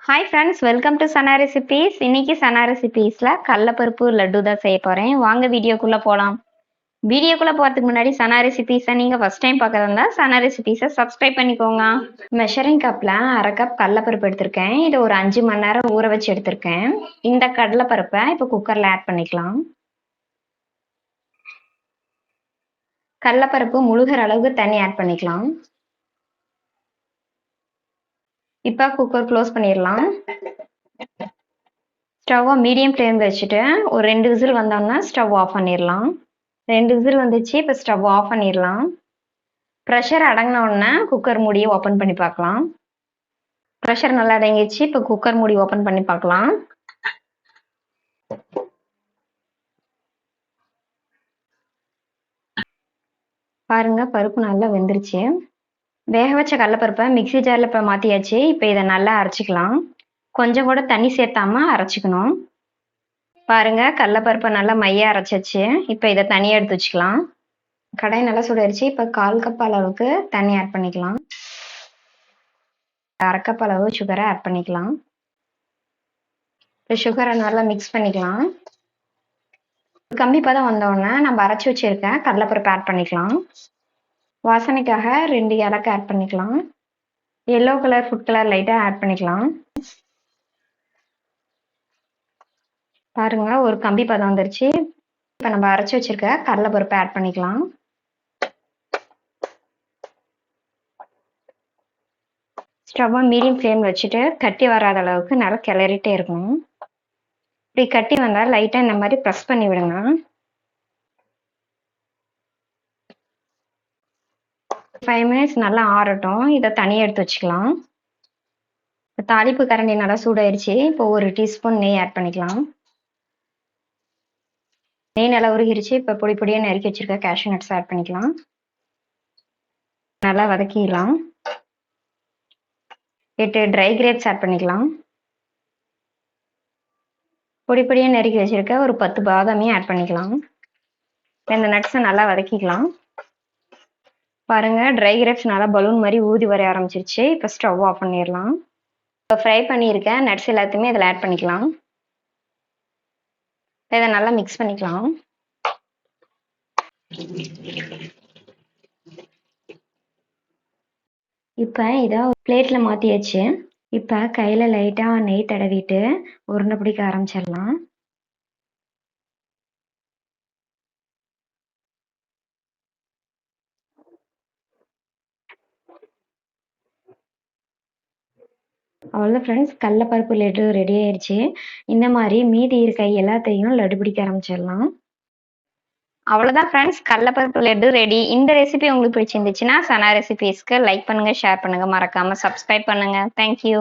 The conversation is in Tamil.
Hi friends, welcome to Sana recipes. இன்னைக்கு சனா ரெசிபீஸில் கடலப்பருப்பு லட்டு தான் செய்ய போகிறேன். வாங்க வீடியோக்குள்ளே போகலாம். வீடியோக்குள்ளே போகிறதுக்கு முன்னாடி சனா ரெசிபீஸை நீங்கள் ஃபஸ்ட் டைம் பார்க்குறதா சனா ரெசிபீஸை சப்ஸ்கிரைப் பண்ணிக்கோங்க. மெஷரிங் கப்பில் 1/2 கப் கடலப்பருப்பு எடுத்திருக்கேன். இதை ஒரு 5 மணி நேரம் ஊற வச்சு எடுத்திருக்கேன். இந்த கடலைப்பருப்பை இப்போ குக்கரில் ஆட் பண்ணிக்கலாம். கடலைப்பருப்பு முழுகிற அளவுக்கு தண்ணி ஆட் பண்ணிக்கலாம். இப்போ குக்கர் க்ளோஸ் பண்ணிடலாம். ஸ்டவ்வை மீடியம் ஃப்ளேமில் வச்சுட்டு ஒரு 2 விசில் வந்தோம்னா ஸ்டவ் ஆஃப் பண்ணிடலாம். 2 விசில் வந்துச்சு. இப்போ ஸ்டவ் ஆஃப் பண்ணிடலாம். ப்ரெஷர் அடங்கின உடனே குக்கர் மூடியை ஓப்பன் பண்ணி பார்க்கலாம். ப்ரெஷர் நல்லா அடங்கிடுச்சு. இப்போ குக்கர் மூடி ஓப்பன் பண்ணி பார்க்கலாம். பாருங்க, பருப்பு நல்லா வெந்துருச்சு. வேக வச்ச கடலைப்பருப்பை மிக்ஸி ஜாரில் இப்போ மாற்றியாச்சு. இப்போ இதை நல்லா அரைச்சிக்கலாம். கொஞ்சம் கூட தண்ணி சேர்த்தாம அரைச்சிக்கணும். பாருங்க, கடலைப்பருப்பை நல்லா மைய அரைச்சாச்சு. இப்போ இதை தனியாக எடுத்து வச்சுக்கலாம். கடாய் நல்லா சூடாயிருச்சு. இப்போ 1/4 கப் அளவுக்கு தண்ணி ஆட் பண்ணிக்கலாம். 1/2 கப் அளவு சுகரை ஆட் பண்ணிக்கலாம். இப்போ சுகரை நல்லா மிக்ஸ் பண்ணிக்கலாம். கம்பி பதம் வந்தோடனே நம்ம அரைச்சி வச்சிருக்க கடலைப்பருப்பு ஆட் பண்ணிக்கலாம். வாசனைக்காக 2 ஏலக்காய் ஆட் பண்ணிக்கலாம். எல்லோ கலர் ஃபுட் கலர் லைட்டாக ஆட் பண்ணிக்கலாம். பாருங்க, ஒரு கம்பி பதம் வந்துருச்சு. இப்போ நம்ம அரைச்சி வச்சிருக்க கடலைப்பருப்பை ஆட் பண்ணிக்கலாம். ஸ்டவ்வை மீடியம் ஃப்ளேம் வச்சுட்டு கட்டி வராத அளவுக்கு நல்லா கிளறிட்டே இருக்கணும். இப்படி கட்டி வந்தால் லைட்டாக இந்த மாதிரி ப்ரெஸ் பண்ணி விடுங்க. 5 மினிட்ஸ் நல்லா ஆறட்டும். இதை தனியாக எடுத்து வச்சுக்கலாம். தாளிப்பு கரண்டி நல்லா சூடாயிருச்சு. இப்போ 1 டீஸ்பூன் நெய் ஆட் பண்ணிக்கலாம். நெய் நல்லா உருகிருச்சு. இப்போ பொடி பொடியாக நறுக்கி வச்சிருக்க கேஷ்யூ நட்ஸ் ஆட் பண்ணிக்கலாம். நல்லா வதக்கிடலாம். 8 ட்ரை கிரேப்ஸ் ஆட் பண்ணிக்கலாம். பொடி பொடியாக நறுக்கி வச்சிருக்க ஒரு 10 பாதாமையும் ஆட் பண்ணிக்கலாம். இந்த நட்ஸை நல்லா வதக்கிக்கலாம். பாருங்க, ட்ரை கிரேப்ஸ் நல்லா பலூன் மாதிரி ஊதி வர ஆரம்பிச்சிருச்சு. இப்போ ஸ்டவ் ஆஃப் பண்ணிடலாம். இப்போ ஃப்ரை பண்ணியிருக்க நட்ஸ் எல்லாத்தையுமே இதில் ஆட் பண்ணிக்கலாம். இதை நல்லா மிக்ஸ் பண்ணிக்கலாம். இப்போ இதை பிளேட்டில் மாற்றியாச்சு. இப்போ கையில் லைட்டாக நெய் தடவிட்டு உருண்டை பிடிக்க ஆரம்பிச்சிடலாம். அவ்வளோதான் ஃப்ரெண்ட்ஸ், கடலைப்பருப்பு லட்டு ரெடி ஆயிடுச்சு. இந்த மாதிரி மீதி இருக்க எல்லாத்தையும் லட்டு பிடிக்க ஆரம்பிச்சிடலாம். அவ்வளோதான் ஃப்ரெண்ட்ஸ், கடலைப்பருப்பு லட்டு ரெடி. இந்த ரெசிபி உங்களுக்கு பிடிச்சிருந்துச்சுன்னா சனா ரெசிபீஸ்க்கு லைக் பண்ணுங்கள், ஷேர் பண்ணுங்கள், மறக்காமல் சப்ஸ்கிரைப் பண்ணுங்கள். தேங்க்யூ.